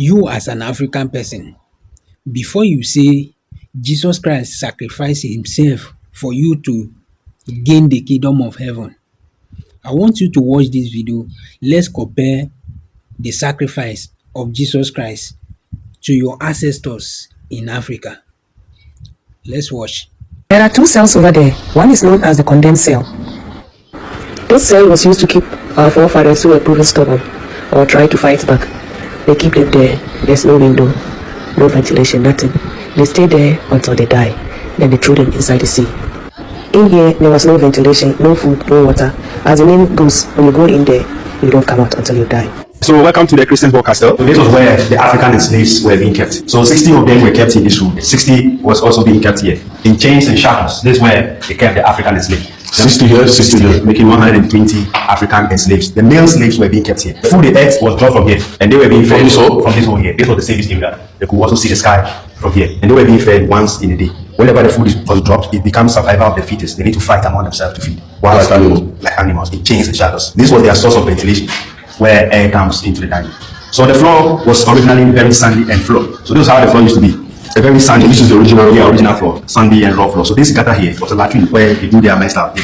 You as an African person, before you say Jesus Christ sacrificed himself for you to gain the kingdom of heaven, I want you to watch this video. Let's compare the sacrifice of Jesus Christ to your ancestors in Africa. Let's watch. There are two cells over there. One is known as the condensed cell. This cell was used to keep our forefathers who were proven stubborn or tried to fight back. They keep them there. There's no window, no ventilation, nothing. They stay there until they die. Then they throw them inside the sea. In here, there was no ventilation, no food, no water. As the name goes, when you go in there, you don't come out until you die. So welcome to the Christian Castle. So this was where the African slaves were being kept. So 60 of them were kept in this room. 60 was also being kept here. In chains and shackles. This is where they kept the African slaves. 60 here, 60 here. Making 120 African slaves. The male slaves were being kept here. The food they ate was brought from here. And they were being fed from this hole here. This was the safest area. They could also see the sky from here. And they were being fed once in a day. Whenever the food was dropped, it becomes survival of the fittest. They need to fight among themselves to feed. Like animals, in chains and shackles. This was their source of ventilation, where air comes into the dungeon. So the floor was originally very sandy and floor. So this is how the floor used to be. A very sandy. This is the original floor, sandy and raw floor. So this gutter here was a latrine where they do their messed up. They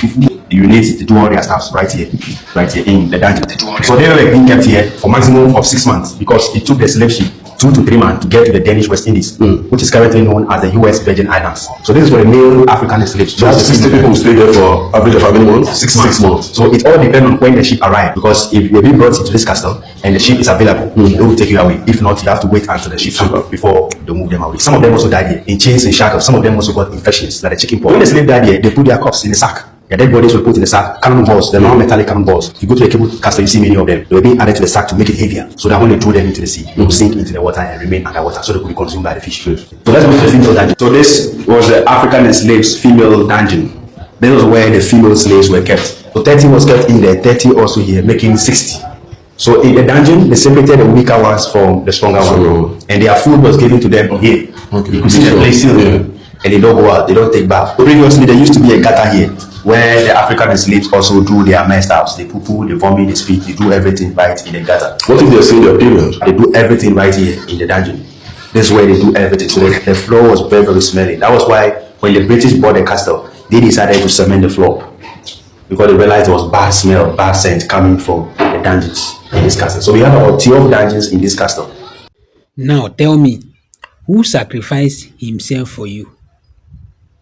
urinate, they do all their stuff right here in the dungeon. So they were being kept here for maximum of 6 months because it took the slave ship 2 to 3 months to get to the Danish West Indies, which is currently known as the U.S. Virgin Islands. So this is for the male African slaves. So 60 people who stayed there for average of how many months? 6 months. 6 months. So it all depends on when the ship arrived, because if you're being brought into this castle and the ship is available, they will take you away. If not, you have to wait until the ship comes before they move them away. Some of them also died here in chains and shackles. Some of them also got infections like the chicken pox. When the slave died here, they put their corpse in a sack. The dead bodies were put in the sack. Cannonballs, the non-metallic cannonballs. If you go to the cable castle, you see many of them. They were being added to the sack to make it heavier, so that when they throw them into the sea, they will sink into the water and remain underwater, so they could be consumed by the fish. So let's go to the female dungeon. So this was the African slaves' female dungeon. This was where the female slaves were kept. So 30 was kept in there, 30 also here, making 60. So in the dungeon, they separated the weaker ones from the stronger ones, and their food was given to them from here. You could see the place still here, and they don't go out, they don't take bath. Previously, there used to be a gutter here, where the African slaves also do their messed ups. They poo-poo, they vomit, they spit, they do everything right in the gutter. What if they say their period? They do everything right here in the dungeon. This is where they do everything. So the floor was very, very smelly. That was why when the British bought the castle, they decided to cement the floor, because they realized there was bad smell, bad scent coming from the dungeons in this castle. So we have about 12 dungeons in this castle. Now tell me, who sacrificed himself for you?